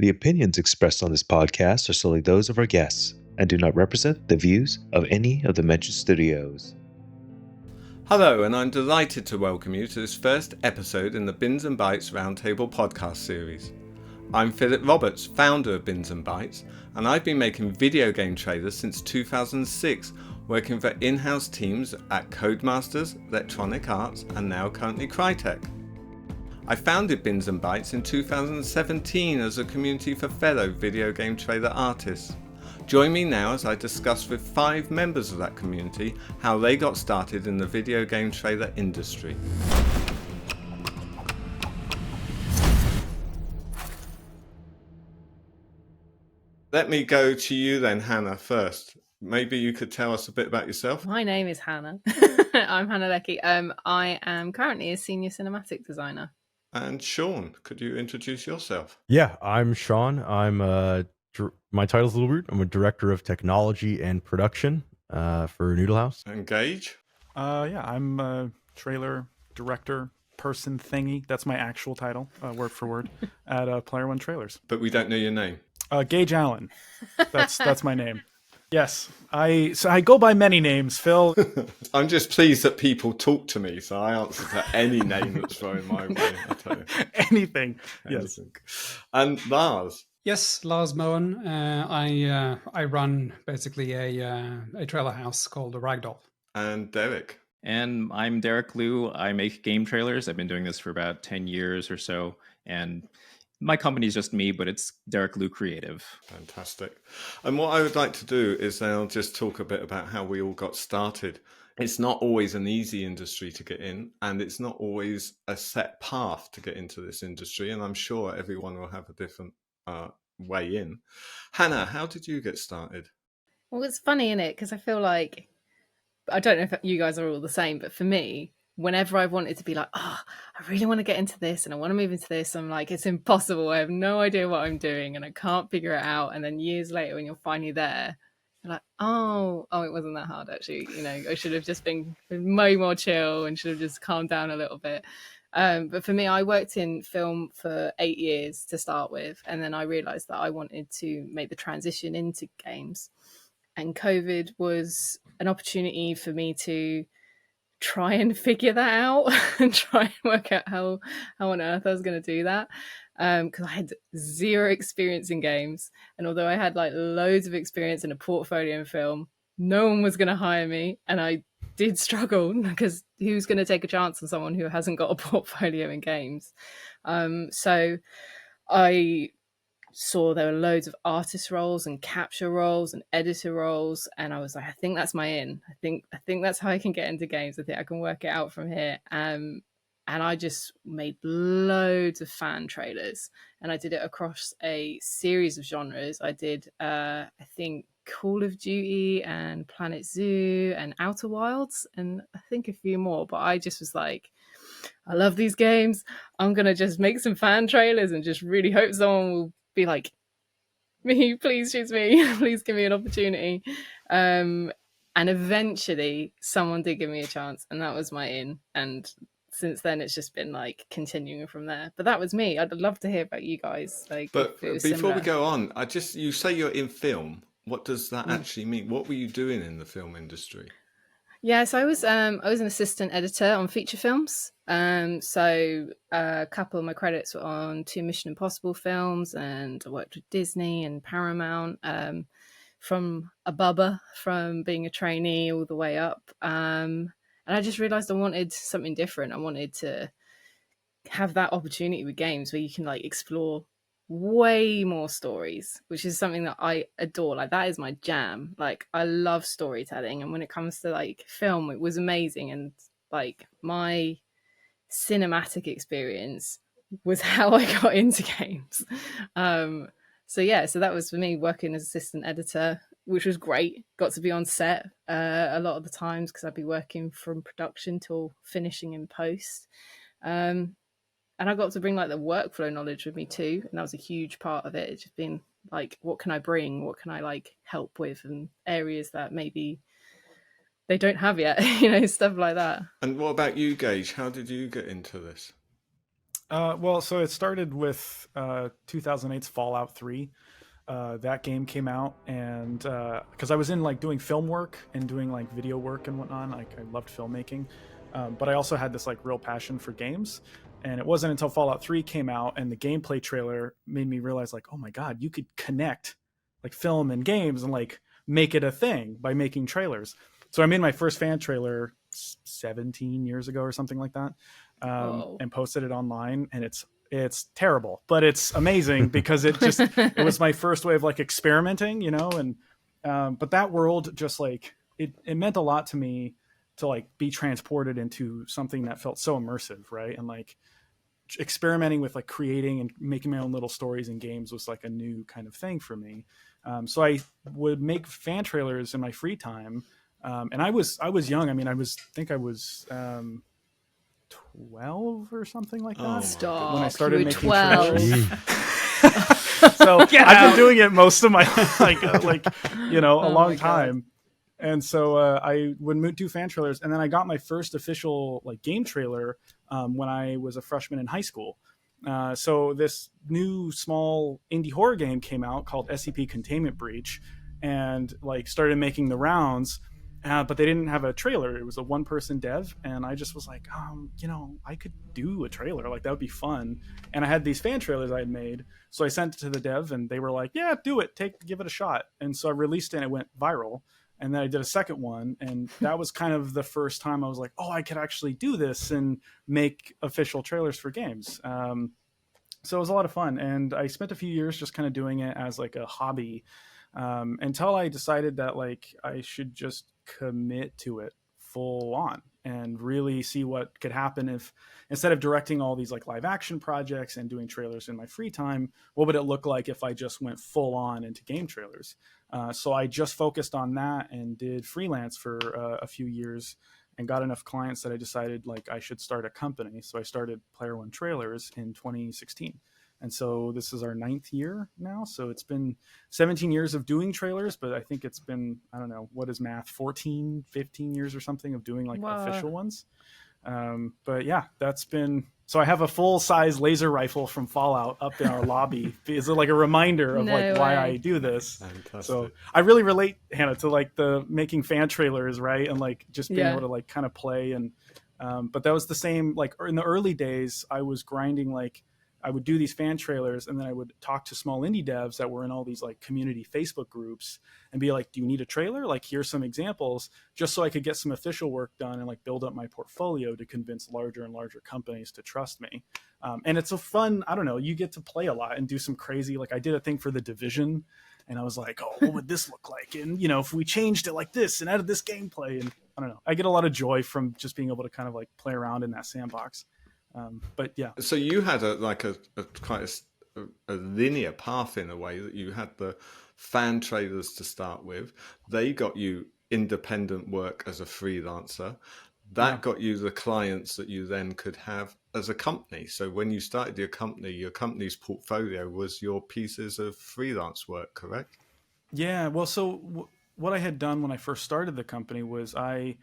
The opinions expressed on this podcast are solely those of our guests and do not represent the views of any of the mentioned studios. Hello, and I'm delighted to welcome you to this first episode in the BINS&BYTES Roundtable podcast series. I'm Philip Roberts, founder of BINS&BYTES, and I've been making video game trailers since 2006, working for in-house teams at Codemasters, Electronic Arts, and now currently Crytek. I founded BINS&BYTES in 2017 as a community for fellow video game trailer artists. Join me now as I discuss with 5 members of that community how they got started in the video game trailer industry. Let me go to you then, Hannah, first. Maybe you could tell us a bit about yourself. My name is Hannah. I'm Hannah Leckey. I am currently a senior cinematic designer. And Sean, could you introduce yourself? Yeah, I'm Sean. My title's a little weird. I'm a director of technology and production for Noodle House. And Gage? I'm a trailer director person thingy. That's my actual title, word for word, at Player One Trailers. But we don't know your name. Gage Allen. That's my name. Yes, I go by many names, Phil. I'm just pleased that people talk to me, so I answer to any name that's thrown my way. I tell you. Anything. Yes. And Lars. Yes, Lars Moen. I run basically a trailer house called Ragdoll. And Derek. And I'm Derek Lieu. I make game trailers. I've been doing this for about 10 years or so. And my company's just me, but it's Derek Lieu Creative. Fantastic. And what I would like to do is I'll just talk a bit about how we all got started. It's not always an easy industry to get in, and it's not always a set path to get into this industry. And I'm sure everyone will have a different way in. Hannah, how did you get started? Well, it's funny, isn't it? Because I feel like, I don't know if you guys are all the same, but for me, whenever I wanted to be like, I really want to get into this and I want to move into this, I'm like, it's impossible. I have no idea what I'm doing and I can't figure it out. And then years later, when you're finally there, you're like, oh, it wasn't that hard, actually. You know, I should have just been way more chill and should have just calmed down a little bit. But for me, I worked in film for 8 years to start with. And then I realized that I wanted to make the transition into games. And COVID was an opportunity for me to try and figure that out and try and work out how on earth I was going to do that. Because I had zero experience in games. And although I had like loads of experience in a portfolio in film, no one was going to hire me. And I did struggle because who's going to take a chance on someone who hasn't got a portfolio in games? So I saw there were loads of artist roles and capture roles and editor roles, and I was like, I think that's my in. I think that's how I can get into games. I think I can work it out from here. And I just made loads of fan trailers, and I did it across a series of genres. I did I think Call of Duty and Planet Zoo and Outer Wilds and I think a few more, but I just was like, I love these games. I'm gonna just make some fan trailers and just really hope someone will be like, me, please choose me, please give me an opportunity. And eventually someone did give me a chance, and that was my in. And since then it's just been like continuing from there. But that was me. I'd love to hear about you guys. But before we go on, you say you're in film. What does that actually mean? What were you doing in the film industry? Yeah, so I was an assistant editor on feature films. So a couple of my credits were on 2 Mission Impossible films, and I worked with Disney and Paramount from a bubba, from being a trainee all the way up. And I just realised I wanted something different. I wanted to have that opportunity with games where you can like explore way more stories, which is something that I adore. Like, that is my jam. Like, I love storytelling, and when it comes to like film, it was amazing. And like my cinematic experience was how I got into games. So that was for me, working as assistant editor, which was great. Got to be on set a lot of the times because I'd be working from production till finishing in post. And I got to bring like the workflow knowledge with me too. And that was a huge part of it. It's just been like, what can I bring? What can I like help with? And areas that maybe they don't have yet, stuff like that. And what about you, Gage? How did you get into this? Well, so it started with 2008's Fallout 3. That game came out, and because I was in like doing film work and doing like video work and whatnot, like I loved filmmaking, but I also had this like real passion for games. And it wasn't until Fallout 3 came out and the gameplay trailer made me realize, like, oh my god, you could connect like film and games and like make it a thing by making trailers. So I made my first fan trailer 17 years ago or something like that, and posted it online, and it's terrible, but it's amazing because it was my first way of like experimenting, and but that world just like it meant a lot to me to like be transported into something that felt so immersive, right? And like experimenting with like creating and making my own little stories and games was like a new kind of thing for me. So I would make fan trailers in my free time, and I was young. I mean, I was 12 or something like that. Stop. When I started making 12. trailers. So I've been doing it most of my a long time. And so I would do fan trailers, and then I got my first official like game trailer when I was a freshman in high school. So this new small indie horror game came out called SCP Containment Breach, and like started making the rounds. But they didn't have a trailer. It was a one-person dev, and I just was like, I could do a trailer. Like, that would be fun. And I had these fan trailers I had made, so I sent it to the dev, and they were like, yeah, do it. Give it a shot. And so I released it, and it went viral. And then I did a second one, and that was kind of the first time I was like, oh, I could actually do this and make official trailers for games. So it was a lot of fun, and I spent a few years just kind of doing it as like a hobby, until I decided that like I should just commit to it full on and really see what could happen if, instead of directing all these like live action projects and doing trailers in my free time, what would it look like if I just went full on into game trailers? So I just focused on that and did freelance for a few years and got enough clients that I decided like I should start a company. So I started Player One Trailers in 2016. And so this is our 9th year now. So it's been 17 years of doing trailers, but I think it's been, I don't know, what is math, 14, 15 years or something of doing like official ones. But yeah, that's been, so I have a full size laser rifle from Fallout up in our lobby. Is it like a reminder of why I do this? Fantastic. So I really relate, Hannah, to like the making fan trailers, right? And like just being able to like kind of play. And, but that was the same, like in the early days, I was grinding, like, I would do these fan trailers, and then I would talk to small indie devs that were in all these like community Facebook groups and be like, do you need a trailer? Like, here's some examples, just so I could get some official work done and like build up my portfolio to convince larger and larger companies to trust me. And it's a fun, I don't know, you get to play a lot and do some crazy, like I did a thing for The Division, and I was like, oh, what would this look like? And, if we changed it like this and added this gameplay, and I don't know, I get a lot of joy from just being able to kind of like play around in that sandbox. But yeah. So you had quite a linear path in a way, that you had the fan trailers to start with. They got you independent work as a freelancer. That got you the clients that you then could have as a company. So when you started your company's portfolio was your pieces of freelance work, correct? Yeah. Well, so what I had done when I first started the company was I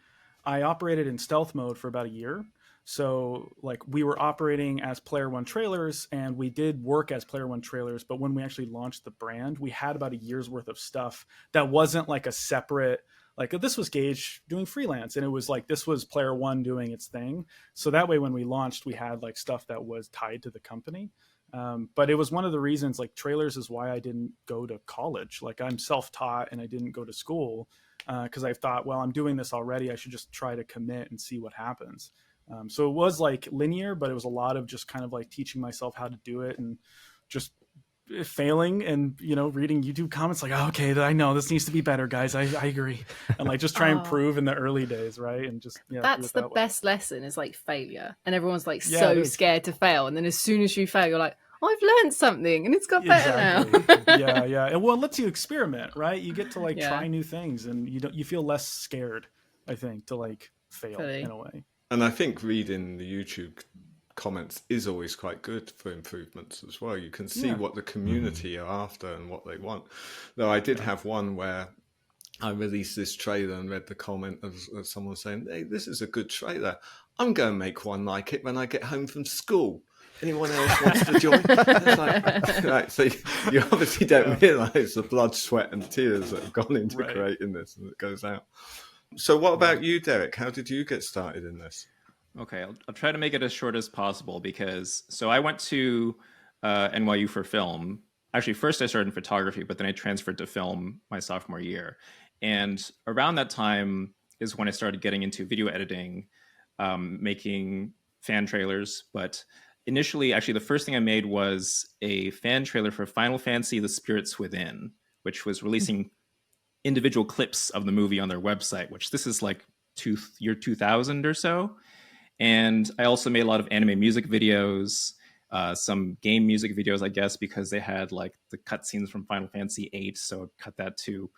operated in stealth mode for about a year. So like we were operating as Player One Trailers, and we did work as Player One Trailers. But when we actually launched the brand, we had about a year's worth of stuff that wasn't like a separate, like this was Gage doing freelance, and it was like, this was Player One doing its thing. So that way, when we launched, we had like stuff that was tied to the company. But it was one of the reasons, like trailers is why I didn't go to college. Like I'm self-taught and I didn't go to school because I thought, well, I'm doing this already. I should just try to commit and see what happens. So it was like linear, but it was a lot of just kind of like teaching myself how to do it and just failing and, reading YouTube comments like, oh, okay, I know this needs to be better, guys. I agree. And like just try and improve in the early days. Right. And just, that's the best lesson is like failure. And everyone's like so scared to fail. And then as soon as you fail, you're like, oh, I've learned something and it's got better now. Yeah. And well, it lets you experiment, right? You get to like try new things, and you feel less scared, I think, to like fail in a way. And I think reading the YouTube comments is always quite good for improvements as well. You can see what the community are after and what they want. Though I did have one where I released this trailer and read the comment of someone saying, hey, this is a good trailer. I'm going to make one like it when I get home from school. Anyone else wants to join? It's like, right, so you obviously don't realise the blood, sweat, and tears that have gone into creating this, and it goes out. So, what about you, Derek? How did you get started in this? Okay, I'll try to make it as short as possible because I went to NYU for film. Actually, first I started in photography, but then I transferred to film my sophomore year. And around that time is when I started getting into video editing, making fan trailers. But initially, actually, the first thing I made was a fan trailer for Final Fantasy: The Spirits Within, which was releasing individual clips of the movie on their website, which this is like year 2000 or so. And I also made a lot of anime music videos, some game music videos, I guess, because they had like the cutscenes from Final Fantasy VIII. So I cut that to,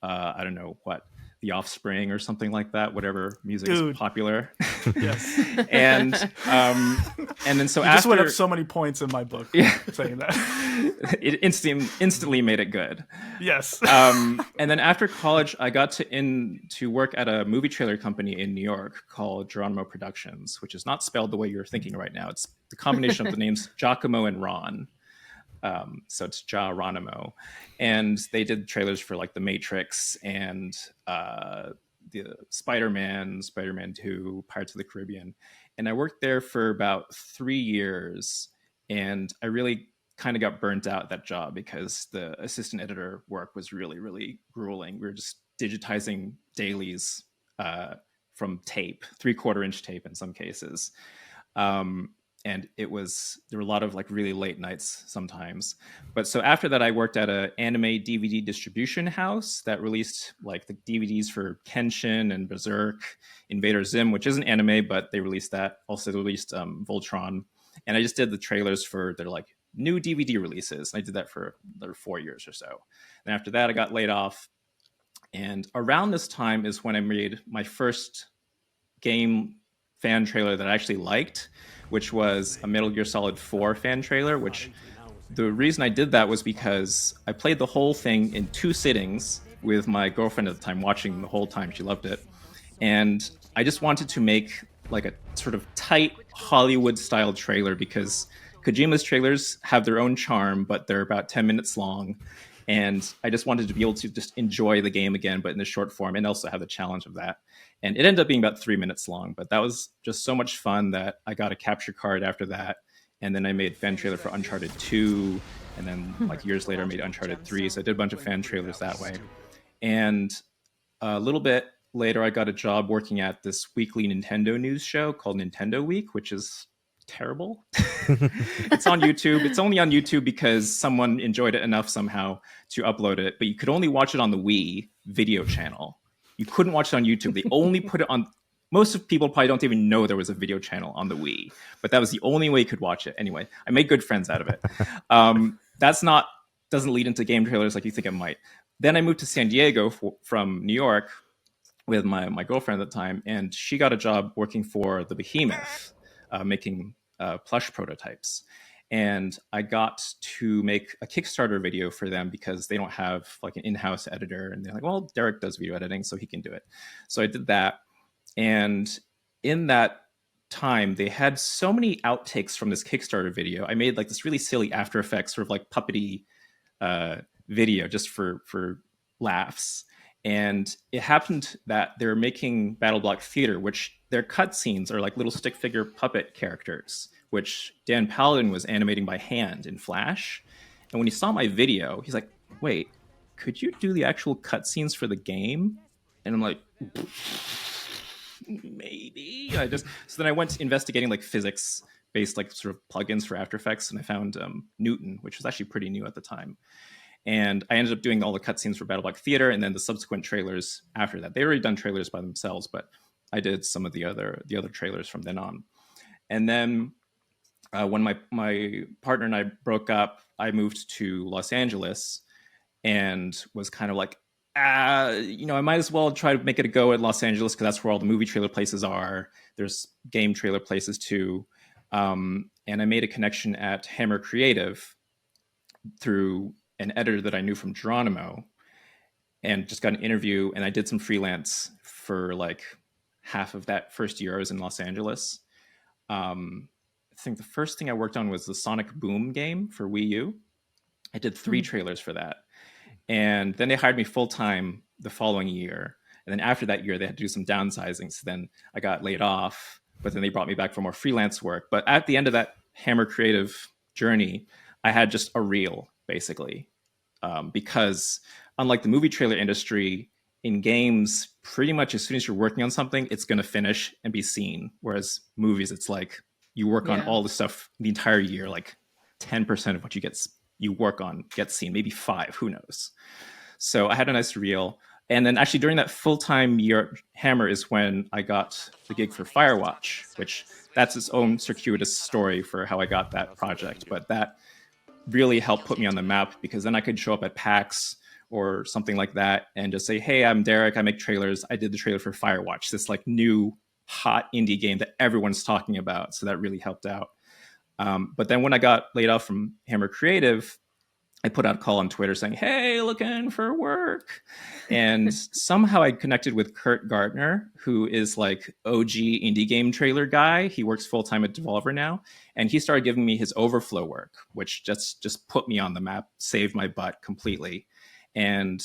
I don't know what, The Offspring or something like that, whatever music is popular. Yes. and then so you after, just went up so many points in my book saying that. It instantly made it good. Yes. And then after college, I got to work at a movie trailer company in New York called Geronimo Productions, which is not spelled the way you're thinking right now. It's the combination of the names Giacomo and Ron. So it's Geronimo. And they did trailers for like The Matrix and the Spider-Man 2, Pirates of the Caribbean. And I worked there for about 3 years. And I really kind of got burnt out at that job because the assistant editor work was really, really grueling. We were just digitizing dailies from tape, 3/4 inch tape in some cases. And there were a lot of like really late nights sometimes. But so after that, I worked at an anime DVD distribution house that released like the DVDs for Kenshin and Berserk, Invader Zim, which isn't anime, but they released that. Also, they released Voltron. And I just did the trailers for their like new DVD releases. And I did that for another 4 years or so. And after that, I got laid off. And around this time is when I made my first game fan trailer that I actually liked, which was a Metal Gear Solid 4 fan trailer, which the reason I did that was because I played the whole thing in 2 sittings with my girlfriend at the time, watching the whole time. She loved it. And I just wanted to make like a sort of tight Hollywood-style trailer because Kojima's trailers have their own charm, but they're about 10 minutes long. And I just wanted to be able to just enjoy the game again, but in the short form, and also have the challenge of that. And it ended up being about 3 minutes long, but that was just so much fun that I got a capture card after that. And then I made fan trailer for Uncharted 2. And then like years later, I made Uncharted 3. So I did a bunch of fan trailers that way. And a little bit later, I got a job working at this weekly Nintendo news show called Nintendo Week, which is terrible. It's on YouTube. It's only on YouTube because someone enjoyed it enough somehow to upload it, but you could only watch it on the Wii video channel. You couldn't watch it on YouTube. They only put it on. Most of people probably don't even know there was a video channel on the Wii, but that was the only way you could watch it. Anyway, I made good friends out of it. Doesn't lead into game trailers like you think it might. Then I moved to San Diego from New York with my girlfriend at the time, and she got a job working for the Behemoth, making plush prototypes. And I got to make a Kickstarter video for them because they don't have like an in-house editor. And they're like, well, Derek does video editing, so he can do it. So I did that. And in that time, they had so many outtakes from this Kickstarter video. I made like this really silly After Effects sort of like puppety video just for laughs. And it happened that they're making Battle Block Theater, which their cutscenes are like little stick figure puppet characters, which Dan Paladin was animating by hand in Flash. And when he saw my video, he's like, wait, could you do the actual cutscenes for the game? And I'm like, maybe. So then I went investigating like physics-based like sort of plugins for After Effects, and I found Newton, which was actually pretty new at the time. And I ended up doing all the cutscenes for Battle Block Theater, and then the subsequent trailers after that. They already done trailers by themselves, but I did some of the other trailers from then on. And then when my partner and I broke up, I moved to Los Angeles and was kind of like, I might as well try to make it a go at Los Angeles because that's where all the movie trailer places are. There's game trailer places too. And I made a connection at Hammer Creative through an editor that I knew from Geronimo, and just got an interview. And I did some freelance for like half of that first year I was in Los Angeles. think the first thing I worked on was the Sonic Boom game for Wii U. I did 3 trailers for that. And then they hired me full-time the following year. And then after that year, they had to do some downsizing. So then I got laid off, but then they brought me back for more freelance work. But at the end of that Hammer creative journey, I had just a reel, basically. Because unlike the movie trailer industry, in games, pretty much as soon as you're working on something, it's going to finish and be seen. Whereas movies, it's like you work on all the stuff the entire year, like 10% of what you work on gets seen, maybe 5, who knows. So I had a nice reel. And then actually during that full-time year Hammer is when I got the gig for Firewatch, which that's its own circuitous story for how I got that project. But that really helped put me on the map, because then I could show up at PAX or something like that and just say, hey, I'm Derek, I make trailers. I did the trailer for Firewatch, this like new hot indie game that everyone's talking about. So that really helped out. But then when I got laid off from Hammer Creative, I put out a call on Twitter saying, hey, looking for work. And somehow I connected with Kurt Gardner, who is like OG indie game trailer guy. He works full-time at Devolver now. And he started giving me his overflow work, which just put me on the map, saved my butt completely. And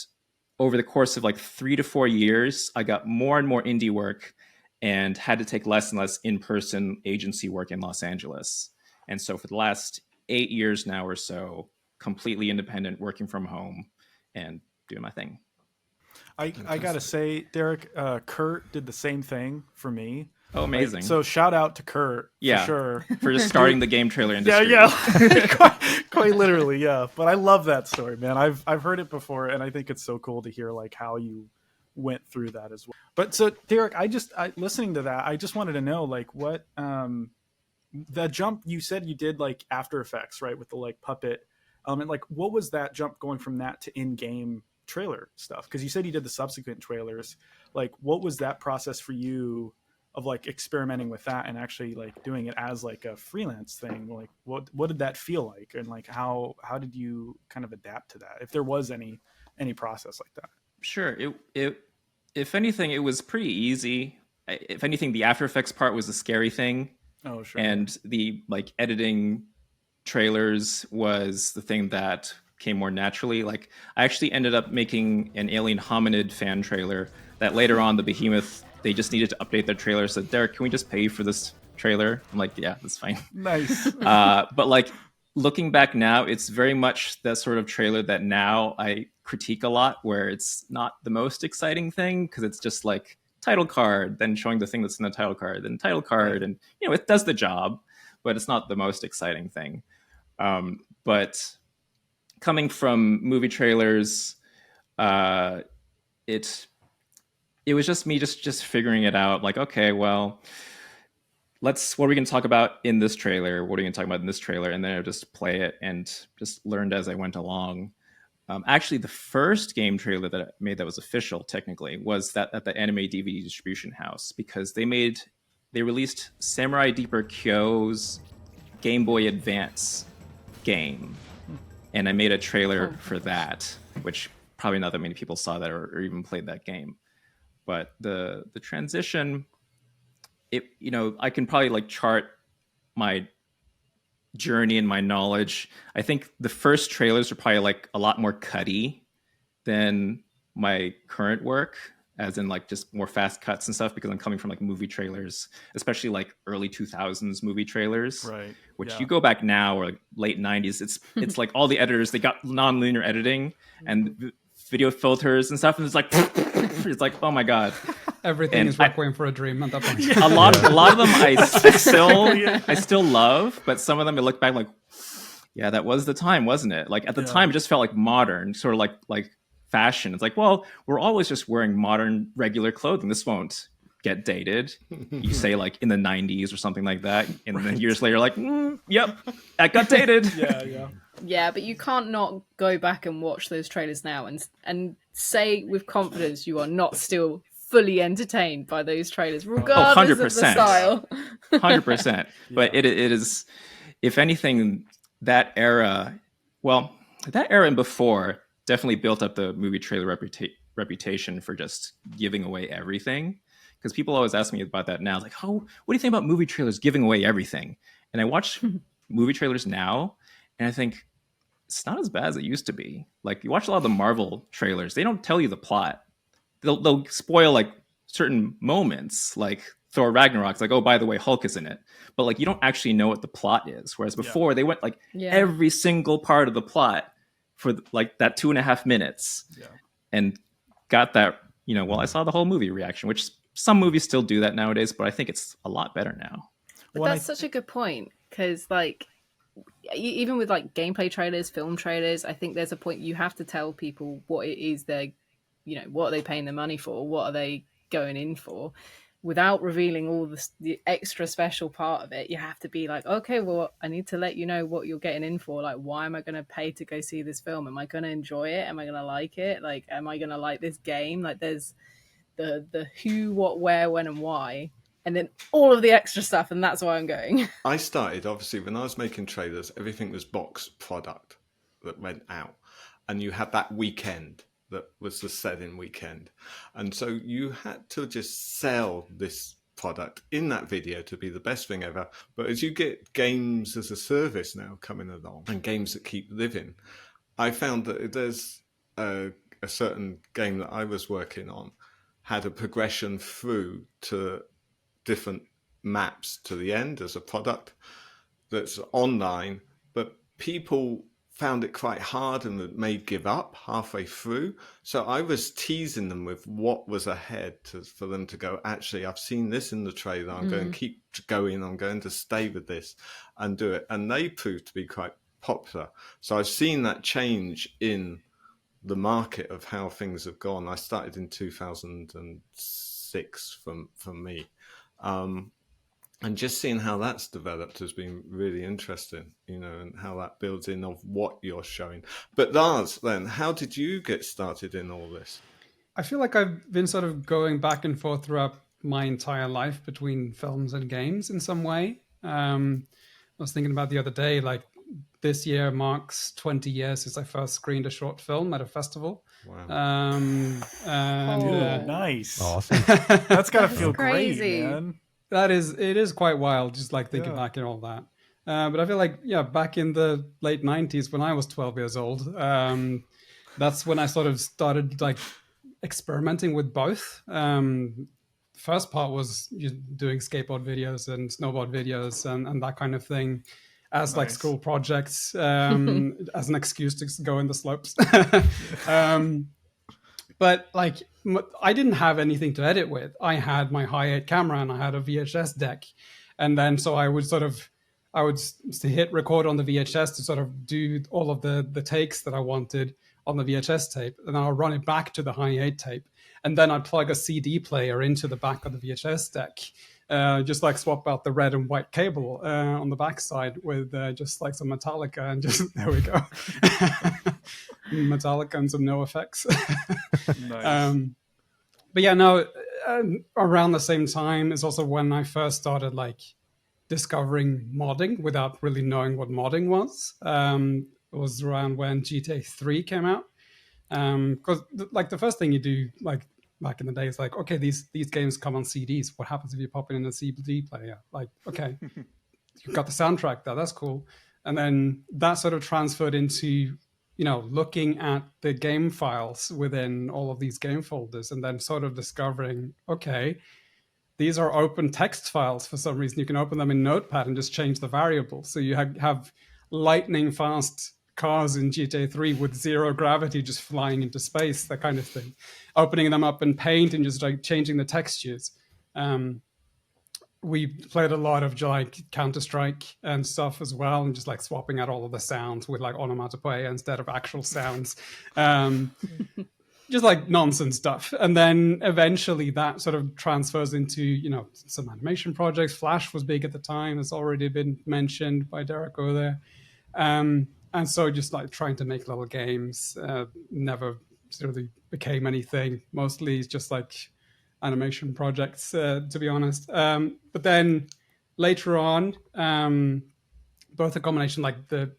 over the course of like 3 to 4 years, I got more and more indie work and had to take less and less in-person agency work in Los Angeles. And so for the last 8 years now or so, completely independent, working from home and doing my thing. I gotta say, Derek, Kurt did the same thing for me. Oh, amazing. So shout out to Kurt, for sure. For just starting the game trailer industry. Yeah. quite literally, yeah. But I love that story, man. I've heard it before, and I think it's so cool to hear like how you went through that as well. But so Derek, listening to that, I just wanted to know like what the jump you said you did like After Effects, right, with the like puppet. And like, what was that jump going from that to in-game trailer stuff? Because you said you did the subsequent trailers. Like, what was that process for you of like experimenting with that and actually like doing it as like a freelance thing? Like, what did that feel like? And like, how did you kind of adapt to that? If there was any process like that? Sure. It if anything, it was pretty easy. If anything, the After Effects part was the scary thing. Oh, sure. And the like editing trailers was the thing that came more naturally. Like I actually ended up making an Alien Hominid fan trailer that later on the Behemoth, they just needed to update their trailer. So Derek, can we just pay you for this trailer? I'm like, yeah, that's fine. Nice. But like looking back now, it's very much that sort of trailer that now I critique a lot, where it's not the most exciting thing because it's just like title card, then showing the thing that's in the title card, then title card. And, you know, it does the job, but it's not the most exciting thing. But coming from movie trailers, it was just me just figuring it out. Like, okay, well, what are we going to talk about in this trailer? What are we going to talk about in this trailer? And then I just play it and just learned as I went along. Actually, the first game trailer that I made that was official, technically, was that at the Anime DVD Distribution House, because they released Samurai Deeper Kyo's Game Boy Advance game, and I made a trailer for that, which probably not that many people saw that or even played that game. But the transition, I can probably like chart my journey and my knowledge. I think the first trailers are probably like a lot more cutty than my current work, as in like just more fast cuts and stuff, because I'm coming from like movie trailers, especially like early 2000s movie trailers, right? Which you go back now or like late 90s, it's like all the editors, they got non-linear editing and video filters and stuff, and it's like oh my god, everything is Requiem for a Dream at that point. A lot of them I still love, but some of them I look back like, yeah, that was the time, wasn't it? Like at the time, it just felt like modern, sort of like fashion. It's like, well, we're always just wearing modern regular clothing. This won't get dated. You say like in the 90s or something like that, and then years later, like, yep, that got dated. Yeah, but you can't not go back and watch those trailers now and say with confidence you are not still fully entertained by those trailers, regardless of the style. 100%. But it is, if anything, that era and before definitely built up the movie trailer reputation for just giving away everything. Because people always ask me about that now. Like, oh, what do you think about movie trailers giving away everything? And I watch movie trailers now, and I think it's not as bad as it used to be. Like, you watch a lot of the Marvel trailers, they don't tell you the plot. They'll spoil like certain moments, like Thor Ragnarok's like, oh, by the way, Hulk is in it. But like, you don't actually know what the plot is. Whereas before, they went like every single part of the plot for like that 2.5 minutes, and got that, well, I saw the whole movie reaction, which some movies still do that nowadays, but I think it's a lot better now. But that's such a good point, because like, even with like gameplay trailers, film trailers, I think there's a point you have to tell people what it is they're, what are they paying their money for? What are they going in for? Without revealing all the extra special part of it. You have to be like, okay, well, I need to let you know what you're getting in for. Like, why am I going to pay to go see this film? Am I going to enjoy it? Am I going to like it? Like, am I going to like this game? Like, there's the who, what, where, when, and why, and then all of the extra stuff, and that's why I'm going. I started, obviously, when I was making trailers, everything was box product that went out, and you had that weekend that was the set-in weekend, and so you had to just sell this product in that video to be the best thing ever. But as you get games as a service now coming along, and games that keep living, I found that there's a certain game that I was working on had a progression through to different maps to the end as a product that's online, but people found it quite hard and may give up halfway through. So I was teasing them with what was ahead for them to go, actually, I've seen this in the trailer, I'm going to keep going, I'm going to stay with this and do it. And they proved to be quite popular. So I've seen that change in the market of how things have gone. I started in 2006 for me. And just seeing how that's developed has been really interesting, and how that builds in of what you're showing. But Lars, then, how did you get started in all this? I feel like I've been sort of going back and forth throughout my entire life between films and games in some way. I was thinking about the other day, like, this year marks 20 years since I first screened a short film at a festival. Wow. Nice. Awesome. That's got to feel crazy. great, man. It is quite wild, just like thinking back and all that. But I feel like, back in the late 90s when I was 12 years old, that's when I sort of started like experimenting with both. First part was doing skateboard videos and snowboard videos and that kind of thing as like school projects, as an excuse to go in the slopes. But like, I didn't have anything to edit with. I had my Hi8 camera and I had a VHS deck. And then so I would hit record on the VHS to sort of do all of the takes that I wanted on the VHS tape. And then I'll run it back to the Hi8 tape. And then I'd plug a CD player into the back of the VHS deck. Just like swap out the red and white cable on the backside with just like some Metallica, and just there we go. Metallica and some no effects. Nice. But yeah, no, around the same time is also when I first started like discovering modding without really knowing what modding was. It was around when GTA 3 came out. Because like the first thing you do, like back in the day, is like, okay, these games come on CDs. What happens if you pop it in a CD player? Like, okay, you've got the soundtrack there. That's cool. And then that sort of transferred into, looking at the game files within all of these game folders, and then sort of discovering, okay, these are open text files for some reason. You can open them in Notepad and just change the variables. So you have lightning fast cars in GTA 3 with zero gravity just flying into space, that kind of thing. Opening them up in Paint and just like changing the textures. We played a lot of like Counter-Strike and stuff as well, and just like swapping out all of the sounds with like onomatopoeia instead of actual sounds. Just like nonsense stuff. And then eventually that sort of transfers into, some animation projects. Flash was big at the time. It's already been mentioned by Derek over there. And so just like trying to make little games never really became anything. Mostly it's just like animation projects, to be honest. But then later on, both a combination, like the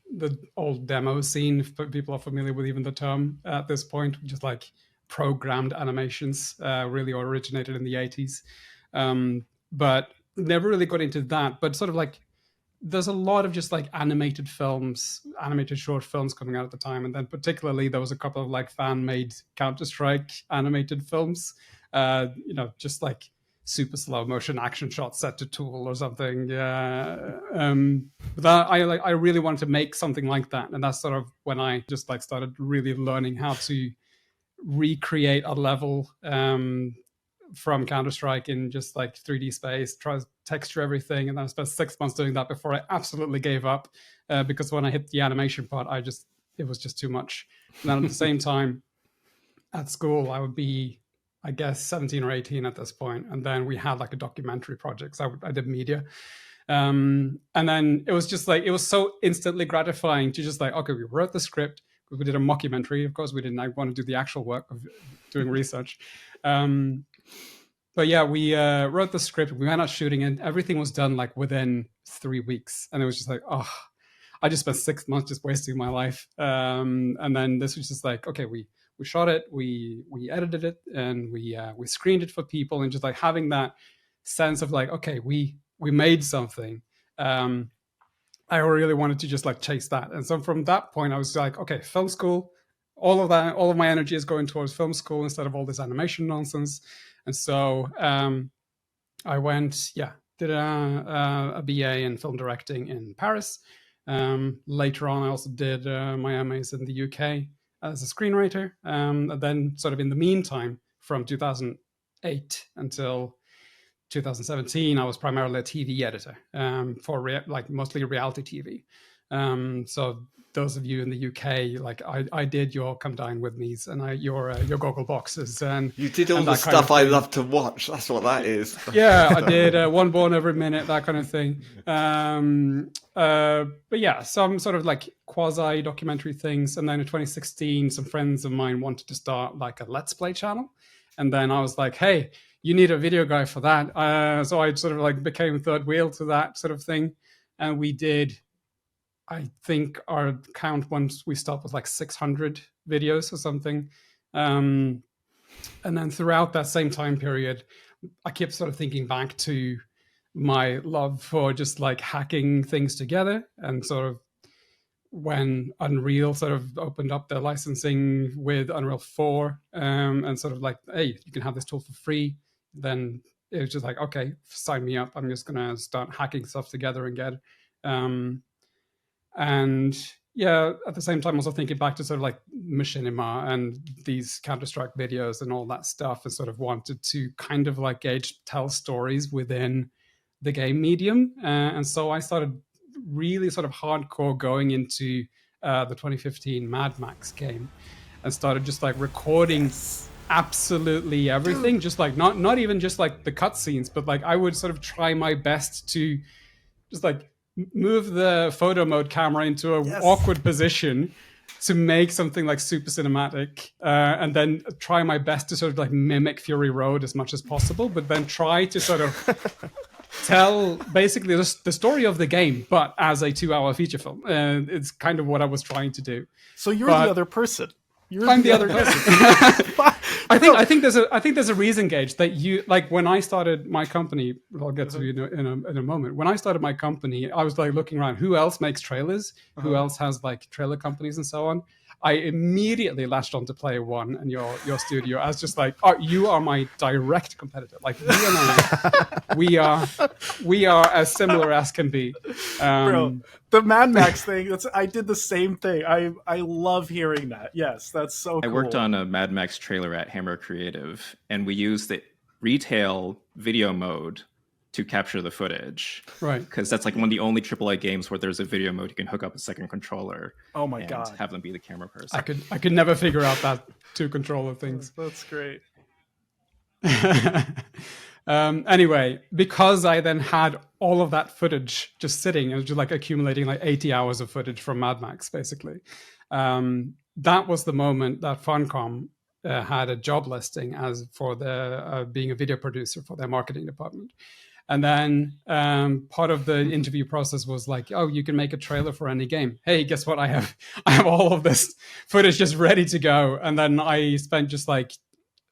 old demo scene, if people are familiar with even the term at this point, just like programmed animations, really originated in the 80s. But never really got into that. But sort of like there's a lot of just like animated short films coming out at the time. And then particularly there was a couple of like fan-made Counter-Strike animated films, just like super slow motion action shots set to Tool or something. But that, I really wanted to make something like that. And that's sort of when I just like started really learning how to recreate a level from Counter-Strike in just like 3D space, try to texture everything. And then I spent 6 months doing that before I absolutely gave up, because when I hit the animation part, it was just too much. And then at the same time at school, I would be, I guess, 17 or 18 at this point. And then we had like a documentary project. So I did media. And then it was just like, it was so instantly gratifying to just like, okay, we wrote the script. We did a mockumentary. Of course, we didn't want to do the actual work of doing research. But yeah, we wrote the script. We went out shooting, and everything was done like within 3 weeks. And it was just like, oh, I just spent 6 months just wasting my life. And then this was just like, okay, we shot it, we edited it, and we screened it for people, and just like having that sense of like, okay, we made something. I really wanted to just like chase that. And so from that point, I was like, okay, film school, all of my energy is going towards film school instead of all this animation nonsense. And so I went, did a BA in film directing in Paris. Later on, I also did my MAs in the UK as a screenwriter. And then sort of in the meantime, from 2008 until 2017, I was primarily a TV editor for mostly reality TV. So those of you in the UK, like I did your Come Dine With Me's and your Goggle Boxes, and you did all the stuff I love to watch. That's what that is. Yeah, I did One Born Every Minute, that kind of thing. But yeah, some sort of like quasi documentary things. And then in 2016, some friends of mine wanted to start like a Let's Play channel, and then I was like, hey, you need a video guy for that. So I sort of like became third wheel to that sort of thing. And we did, I think our count once we stopped was like 600 videos or something. And then throughout that same time period, I kept sort of thinking back to my love for just like hacking things together, and sort of when Unreal sort of opened up their licensing with Unreal 4, and sort of like, hey, you can have this tool for free. Then it was just like, okay, sign me up. I'm just going to start hacking stuff together again. And yeah, at the same time, also thinking back to sort of like Machinima and these Counter-Strike videos and all that stuff, and sort of wanted to kind of like tell stories within the game medium. And so I started really sort of hardcore going into the 2015 Mad Max game, and started just like recording absolutely everything. Just like not even just like the cutscenes, but like I would sort of try my best to just like move the photo mode camera into an awkward position to make something like super cinematic, and then try my best to sort of like mimic Fury Road as much as possible, but then try to sort of tell basically the story of the game, but as a 2-hour feature film. And it's kind of what I was trying to do. So you're the other person. I'm the other person. I think there's a reason, Gage, that you like when I started my company. I'll get to you in a moment. When I started my company, I was like looking around. Who else makes trailers? Who else has like trailer companies and so on? I immediately latched on to Player One and your studio as just like, oh, you are my direct competitor. Like you and I, we are as similar as can be. Bro, the Mad Max thing. I did the same thing. I love hearing that. Yes, that's so cool. I worked on a Mad Max trailer at Hammer Creative, and we used the retail video mode to capture the footage. Right. Because that's like one of the only AAA games where there's a video mode you can hook up a second controller. Oh my god. Have them be the camera person. I could never figure out that two controller things. That's great. Anyway, because I then had all of that footage just sitting and just like accumulating like 80 hours of footage from Mad Max, basically. That was the moment that Funcom had a job listing as for the being a video producer for their marketing department. And then part of the interview process was like, oh, you can make a trailer for any game. Hey, guess what? I have all of this footage just ready to go. And then I spent just like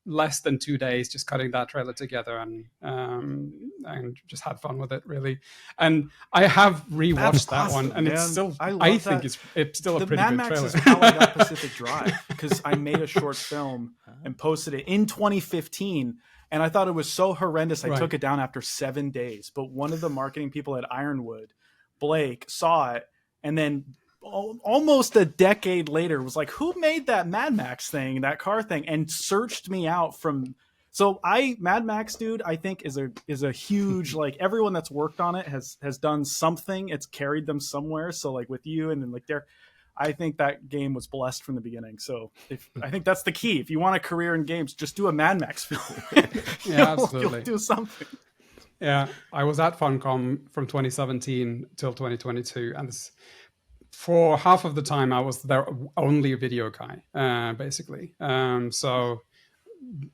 less than 2 days just cutting that trailer together and just had fun with it, really. And I have rewatched that awesome, one, and man. it's still I think it's still a pretty Mad good Max trailer. is how I got Pacific Drive, because I made a short film and posted it in 2015, and I thought it was so horrendous I took it down after 7 days. But one of the marketing people at Ironwood, Blake, saw it, and then almost a decade later was like, who made that Mad Max thing, that car thing, and searched me out from. So Mad Max, dude, I think is a huge, like, everyone that's worked on it has done something. It's carried them somewhere. So like with you and then like Derek, I think that game was blessed from the beginning. So I think that's the key. If you want a career in games, just do a Mad Max film. Absolutely. You'll do something. Yeah, I was at Funcom from 2017 till 2022, and for half of the time I was their only video guy, basically. So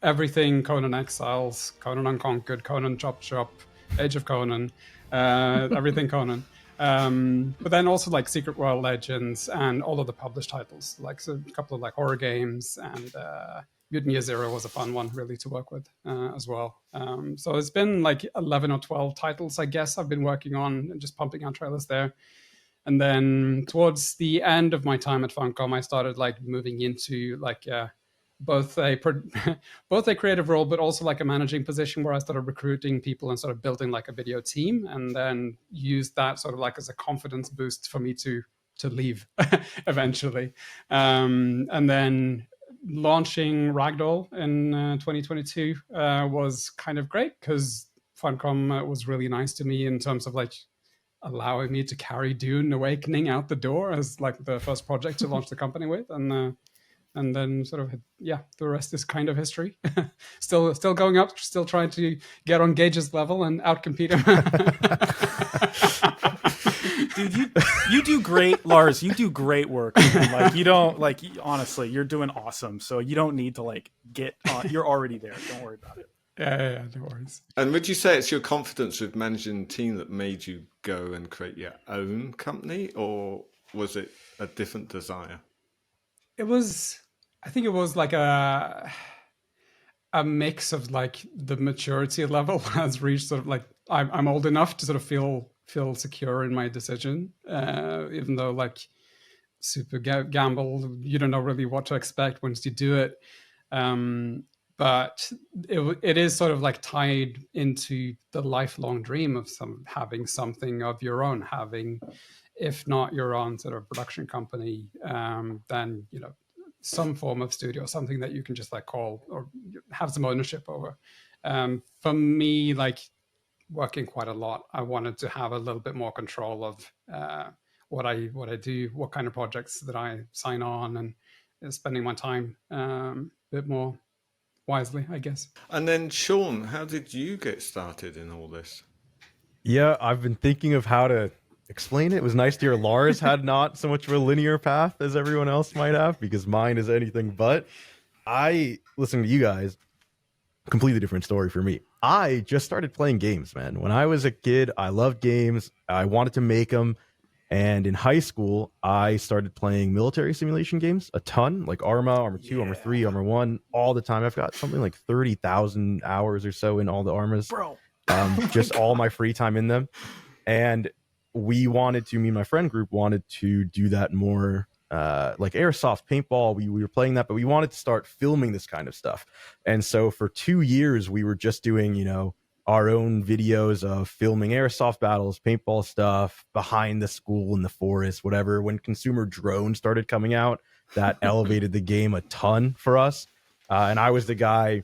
everything Conan Exiles, Conan Unconquered, Conan Chop Chop, Age of Conan, everything Conan. But then also like Secret World Legends and all of the published titles, like so a couple of like horror games, and Mutant Year Zero was a fun one really to work with as well. So it's been like 11 or 12 titles, I guess, I've been working on and just pumping out trailers there. And then towards the end of my time at Funcom, I started like moving into like both a creative role, but also like a managing position where I started recruiting people and sort of building like a video team, and then used that sort of like as a confidence boost for me to leave eventually. And then launching Ragdoll in 2022 was kind of great, because Funcom was really nice to me in terms of like allowing me to carry Dune Awakening out the door as like the first project to launch the company with, and then sort of, yeah, the rest is kind of history. still going up, still trying to get on Gage's level and outcompete him. Dude, you do great, Lars. You do great work, man. Like, you don't, like, honestly, you're doing awesome. So you don't need to like get on. You're already there. Don't worry about it. Yeah, no worries. And would you say it's your confidence with managing the team that made you go and create your own company, or was it a different desire? I think it was like a mix of like the maturity level has reached sort of like I'm old enough to sort of feel secure in my decision, even though like super gamble, you don't know really what to expect once you do it. But it is sort of like tied into the lifelong dream of having something of your own, having, if not your own sort of production company, then, you know, some form of studio, something that you can just like call or have some ownership over. For me, like working quite a lot, I wanted to have a little bit more control of what I do, what kind of projects that I sign on, and spending my time a bit more wisely, I guess. And then Sean, how did you get started in all this? Yeah, I've been thinking of how to explain it. It was nice to hear Lars had not so much of a linear path as everyone else might have, because mine is anything but. Listening to you guys, completely different story for me. I just started playing games, man. When I was a kid, I loved games. I wanted to make them. And in high school, I started playing military simulation games a ton, like Arma 2, Arma 3, Arma 1, all the time. I've got something like 30,000 hours or so in all the Armas. Bro. Just all my free time in them. And me and my friend group wanted to do that more, like airsoft, paintball. We were playing that, but we wanted to start filming this kind of stuff. And so for 2 years, we were just doing, you know, our own videos of filming airsoft battles, paintball stuff, behind the school, in the forest, whatever. When consumer drones started coming out, that elevated the game a ton for us. And I was the guy,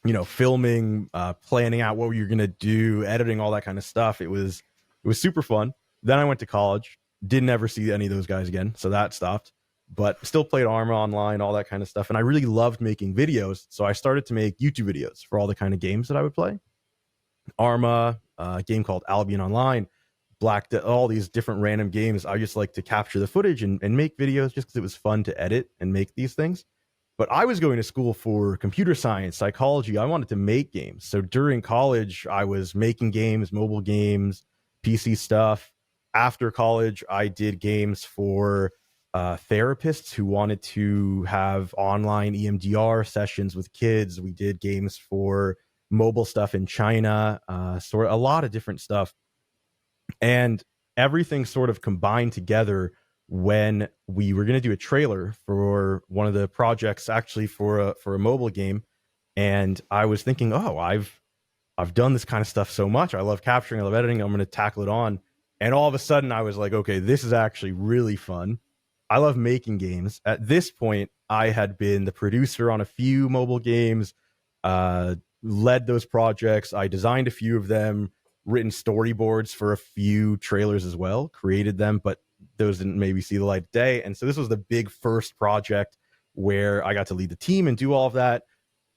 you know, filming, planning out what you're going to do, editing, all that kind of stuff. It was super fun. Then I went to college, didn't ever see any of those guys again, so that stopped. But still played Arma online, all that kind of stuff. And I really loved making videos, so I started to make YouTube videos for all the kind of games that I would play. Arma, a game called Albion Online, all these different random games. I just like to capture the footage and make videos just because it was fun to edit and make these things. But I was going to school for computer science, psychology. I wanted to make games. So during college, I was making games, mobile games, PC stuff. After college, I did games for therapists who wanted to have online EMDR sessions with kids. We did games for mobile stuff in China, sort of a lot of different stuff. And everything sort of combined together when we were going to do a trailer for one of the projects, actually for a mobile game. And I was thinking, oh, I've done this kind of stuff so much. I love capturing, I love editing. I'm going to tackle it on. And all of a sudden I was like, okay, this is actually really fun. I love making games. At this point, I had been the producer on a few mobile games, led those projects. I designed a few of them, written storyboards for a few trailers as well, created them, but those didn't maybe see the light of day. And so this was the big first project where I got to lead the team and do all of that.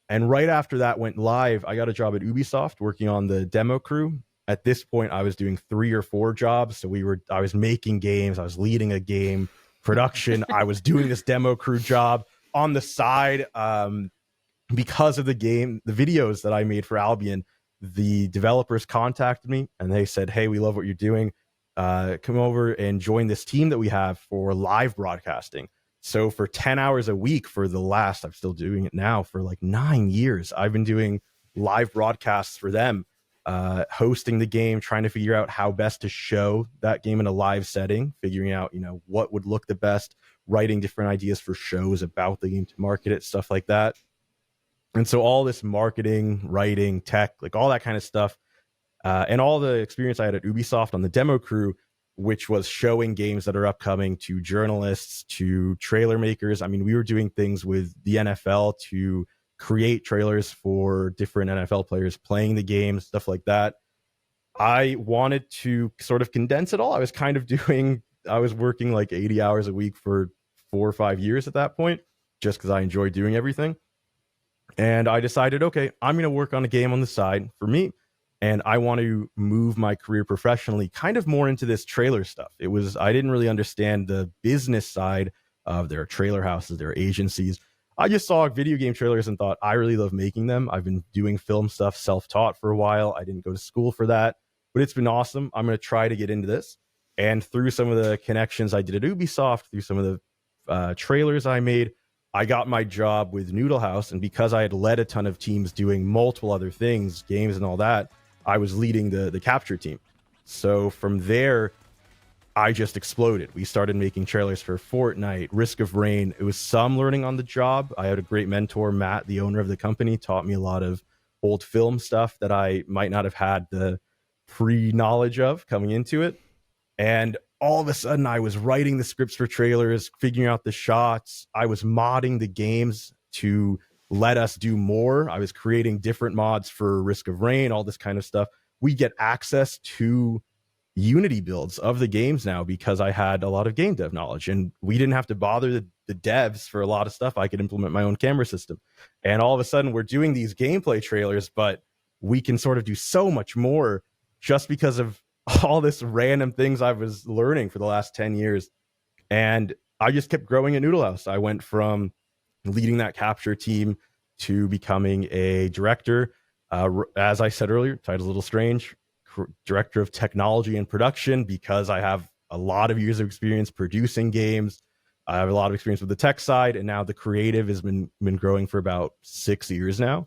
And right after that went live, I got a job at Ubisoft working on the demo crew. At this point, I was doing 3 or 4 jobs. So I was making games, I was leading a game production, I was doing this demo crew job on the side. Because of the videos that I made for Albion, the developers contacted me and they said, hey, we love what you're doing. Come over and join this team that we have for live broadcasting. So for 10 hours a week I'm still doing it now, for like 9 years, I've been doing live broadcasts for them, hosting the game, trying to figure out how best to show that game in a live setting, figuring out, what would look the best, writing different ideas for shows about the game to market it, stuff like that. And so all this marketing, writing, tech, like all that kind of stuff, and all the experience I had at Ubisoft on the demo crew, which was showing games that are upcoming to journalists, to trailer makers. I mean, we were doing things with the NFL to create trailers for different NFL players playing the game, stuff like that. I wanted to sort of condense it all. I was working like 80 hours a week for 4 or 5 years at that point, just because I enjoyed doing everything. And I decided, okay, I'm going to work on a game on the side for me. And I want to move my career professionally kind of more into this trailer stuff. I didn't really understand the business side of their trailer houses, their agencies. I just saw video game trailers and thought, I really love making them. I've been doing film stuff self-taught for a while. I didn't go to school for that, but it's been awesome. I'm going to try to get into this. And through some of the connections I did at Ubisoft, through some of the trailers I made, I got my job with Noodle House. And because I had led a ton of teams doing multiple other things, games and all that, I was leading the capture team. So from there, I just exploded. We started making trailers for Fortnite, Risk of Rain. It was some learning on the job. I had a great mentor, Matt, the owner of the company, taught me a lot of old film stuff that I might not have had the pre-knowledge of coming into it. And all of a sudden, I was writing the scripts for trailers, figuring out the shots. I was modding the games to let us do more. I was creating different mods for Risk of Rain, all this kind of stuff. We get access to Unity builds of the games now because I had a lot of game dev knowledge, and we didn't have to bother the devs for a lot of stuff. I could implement my own camera system. And all of a sudden, we're doing these gameplay trailers, but we can sort of do so much more just because of all this random things I was learning for the last 10 years. And I just kept growing at Noodle House. I went from leading that capture team to becoming a director. As I said earlier, title's a little strange, director of technology and production, because I have a lot of years of experience producing games. I have a lot of experience with the tech side, and now the creative has been growing for about 6 years now.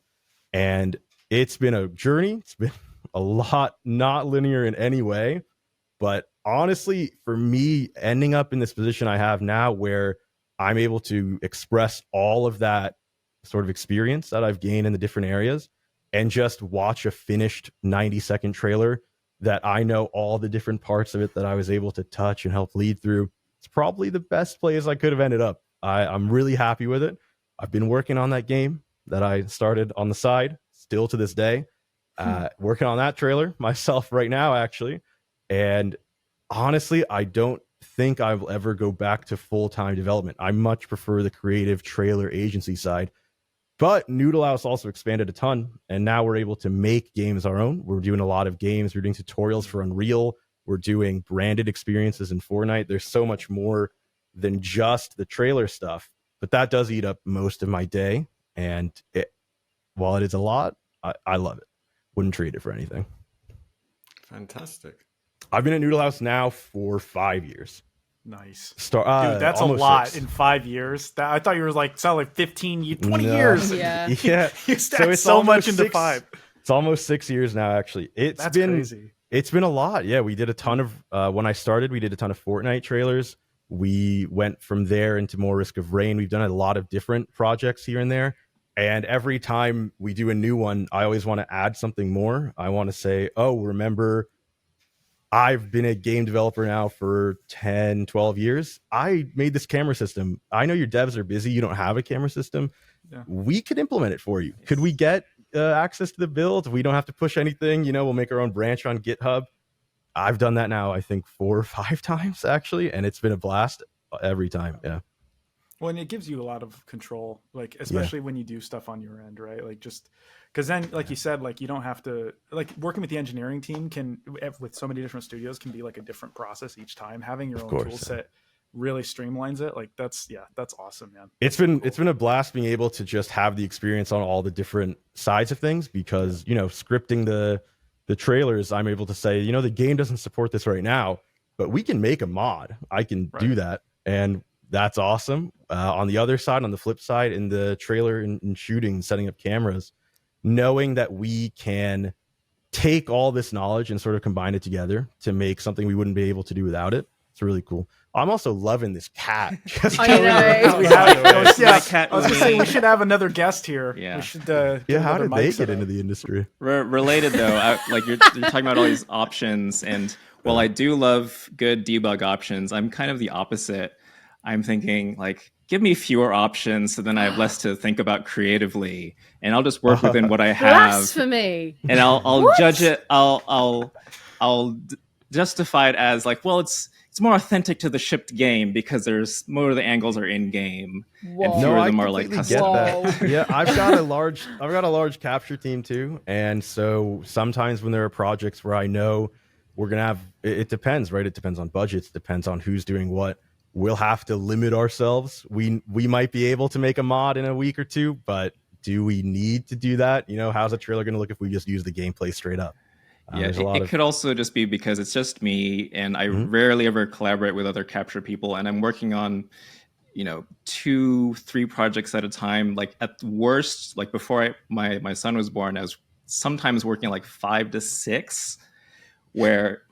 And it's been a journey. It's been a lot, not linear in any way. But honestly, for me, ending up in this position I have now where I'm able to express all of that sort of experience that I've gained in the different areas and just watch a finished 90-second trailer that I know all the different parts of it that I was able to touch and help lead through. It's probably the best place I could have ended up. I'm really happy with it. I've been working on that game that I started on the side, still to this day. Working on that trailer myself right now, actually. And honestly, I don't think I will ever go back to full-time development. I much prefer the creative trailer agency side. But Noodle House also expanded a ton, and now we're able to make games our own. We're doing a lot of games. We're doing tutorials for Unreal. We're doing branded experiences in Fortnite. There's so much more than just the trailer stuff, but that does eat up most of my day. And while it is a lot, I love it. Wouldn't trade it for anything. Fantastic. I've been at Noodle House now for 5 years. Nice. Dude, that's a lot in 5 years. I thought you were like, sound like 20 years. Yeah. Yeah. You stacked so much into 5. It's almost 6 years now, actually. That's crazy. It's been a lot. Yeah, we did a ton of, when I started, we did a ton of Fortnite trailers. We went from there into more Risk of Rain. We've done a lot of different projects here and there. And every time we do a new one, I always want to add something more. I want to say, oh, remember, I've been a game developer now for 10, 12 years. I made this camera system. I know your devs are busy. You don't have a camera system. Yeah. We could implement it for you. Could we get access to the build? We don't have to push anything. We'll make our own branch on GitHub. I've done that now, I think 4 or 5 times, actually. And it's been a blast every time. Yeah. Well, and it gives you a lot of control, like, especially when you do stuff on your end, right? Like, just because then, like you said, like, you don't have to, like, working with the engineering team with so many different studios can be like a different process each time. Having your own tool set really streamlines it. Like, that's awesome, man. It's been a blast being able to just have the experience on all the different sides of things, because, scripting the trailers, I'm able to say, the game doesn't support this right now, but we can make a mod. I can do that. And that's awesome. On the other side, on the flip side, in the trailer and shooting, setting up cameras, knowing that we can take all this knowledge and sort of combine it together to make something we wouldn't be able to do without it. It's really cool. I'm also loving this cat. I know. I was going to say, we should have another guest here. Yeah. We should, how did they get into the industry? Related, though, like you're talking about all these options, and while I do love good debug options, I'm kind of the opposite. I'm thinking, like, give me fewer options so then I have less to think about creatively, and I'll just work within what I have. Blasphemy. And I'll judge it. I'll justify it as like, well, it's more authentic to the shipped game because there's more of the angles are in game, and fewer of them are like custom. Yeah, I've got a large capture team too, and so sometimes when there are projects where I know we're gonna have, it depends, right? It depends on budgets, it depends on who's doing what. We'll have to limit ourselves. We might be able to make a mod in a week or two, but do we need to do that? How's a trailer going to look if we just use the gameplay straight up? Yeah, it could also just be because it's just me, and I rarely ever collaborate with other capture people, and I'm working on, 2-3 projects at a time. Like, at worst, like before my son was born, I was sometimes working like 5 to 6, where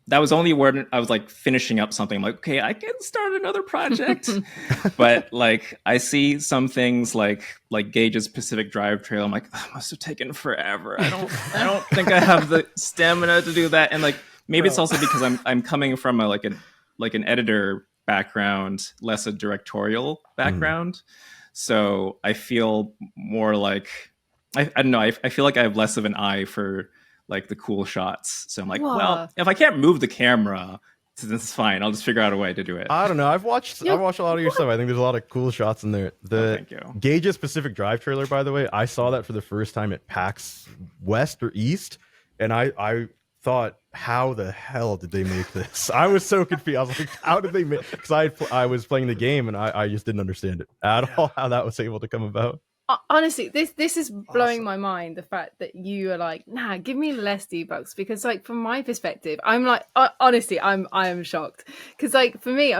that was only where I was like finishing up something. I'm like, okay, I can start another project. But like, I see some things like Gage's Pacific Drive trailer. I'm like, that must have taken forever. I don't think I have the stamina to do that. And like, maybe it's also because I'm coming from an editor background, less a directorial background. So I feel more like, I don't know. I feel like I have less of an eye for like the cool shots. So I'm like, well, if I can't move the camera, then it's fine. I'll just figure out a way to do it. I don't know. I've watched a lot of your stuff. I think there's a lot of cool shots in there. Thank you. Gage's Pacific Drive trailer, by the way, I saw that for the first time at PAX West or East, and I thought, how the hell did they make this? I was so confused. I was like, how did they make? Because I was playing the game and I just didn't understand it at all, how that was able to come about. Honestly, this is blowing my mind, the fact that you are like, nah, give me less debugs, because like from my perspective, I'm like, honestly, I am shocked, because like for me,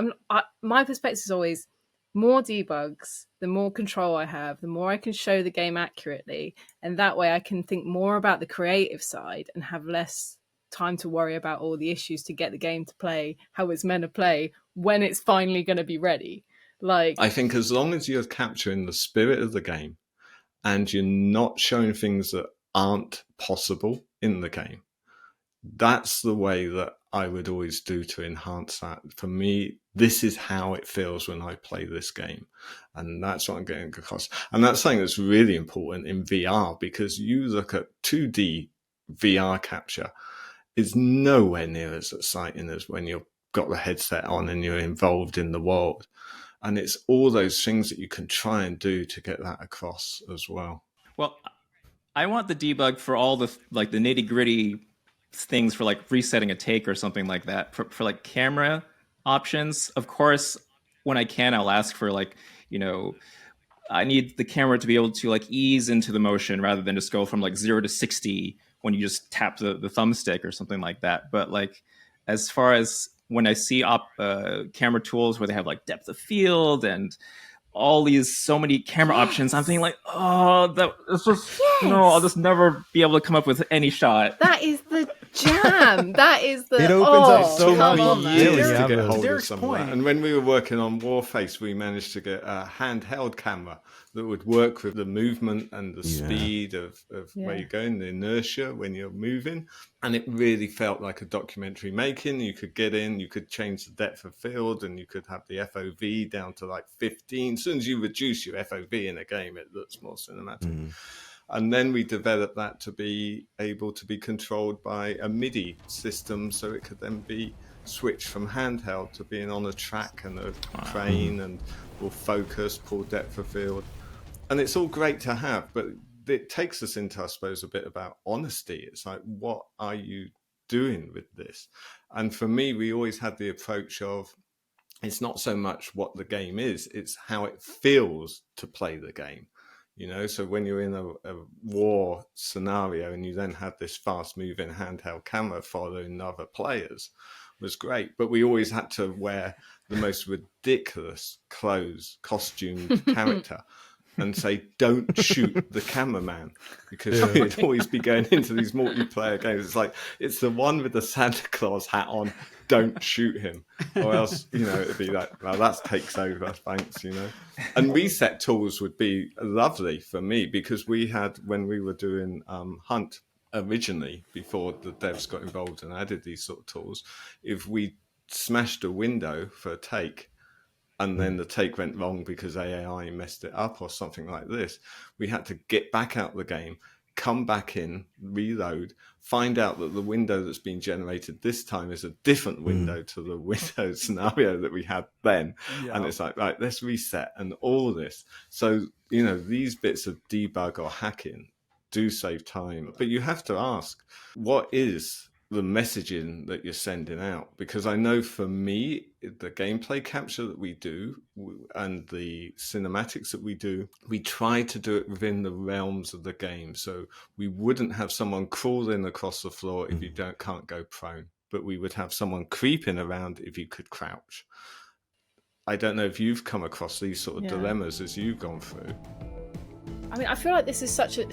my perspective is always more debugs, the more control I have, the more I can show the game accurately, and that way I can think more about the creative side and have less time to worry about all the issues to get the game to play how it's meant to play when it's finally going to be ready. Like, I think as long as you're capturing the spirit of the game and you're not showing things that aren't possible in the game, that's the way that I would always do to enhance that. For me, this is how it feels when I play this game. And that's what I'm getting across. And that's something that's really important in VR, because you look at 2D VR capture, is nowhere near as exciting as when you've got the headset on and you're involved in the world. And it's all those things that you can try and do to get that across as well. Well, I want the debug for all the like the nitty gritty things, for like resetting a take or something like that. For like camera options, of course, when I can, I'll ask for like, I need the camera to be able to like ease into the motion rather than just go from like 0 to 60 when you just tap the thumbstick or something like that. But like, as far as when I see camera tools where they have like depth of field and all these so many camera options, I'm thinking like, oh, it's just no, I'll just never be able to come up with any shot. That is the jam. That is the. It opens up so come many on, man. years to get hold of Derek's some of point. that. And when we were working on Warface, we managed to get a handheld camera that would work with the movement and the speed of where you're going, the inertia when you're moving. And it really felt like a documentary making. You could get in, you could change the depth of field, and you could have the FOV down to like 15. As soon as you reduce your FOV in a game, it looks more cinematic. And then we developed that to be able to be controlled by a MIDI system, so it could then be switched from handheld to being on a track and a crane, and will focus, pull depth of field. And it's all great to have, but it takes us into, I suppose, a bit about honesty. It's like, what are you doing with this? And for me, we always had the approach of, it's not so much what the game is, it's how it feels to play the game. You know, so when you're in a war scenario and you then have this fast moving handheld camera following other players, was great. But we always had to wear the most ridiculous clothes, costumed character, and say, don't shoot the cameraman, because we'd always be going into these multiplayer games. It's like, it's the one with the Santa Claus hat on, don't shoot him, or else, you know, it'd be like, well, that takes over, thanks, you know. And reset tools would be lovely for me, because we had, when we were doing Hunt originally, before the devs got involved and added these sort of tools, if we smashed a window for a take, and then the take went wrong because AI messed it up or something like this, we had to get back out of the game, come back in, reload, find out that the window that's been generated this time is a different window to the window scenario that we had then. And it's like, right, let's reset and all this. So, you know, these bits of debug or hacking do save time. But you have to ask, what is the messaging that you're sending out? Because I know for me, the gameplay capture that we do and the cinematics that we do, we try to do it within the realms of the game. So we wouldn't have someone crawling across the floor if you can't go prone, but we would have someone creeping around if you could crouch. I don't know if you've come across these sort of dilemmas as you've gone through. I mean, I feel like this is such a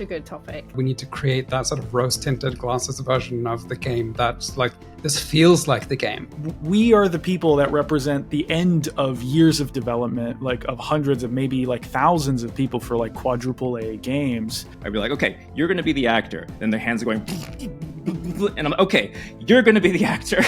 good topic. We need to create that sort of rose-tinted glasses version of the game that's like, this feels like the game. We are the people that represent the end of years of development, like of hundreds of maybe like thousands of people for like quadruple A games. I'd be like, okay, you're going to be the actor. Then the hands are going, and I'm okay, you're going to be the actor.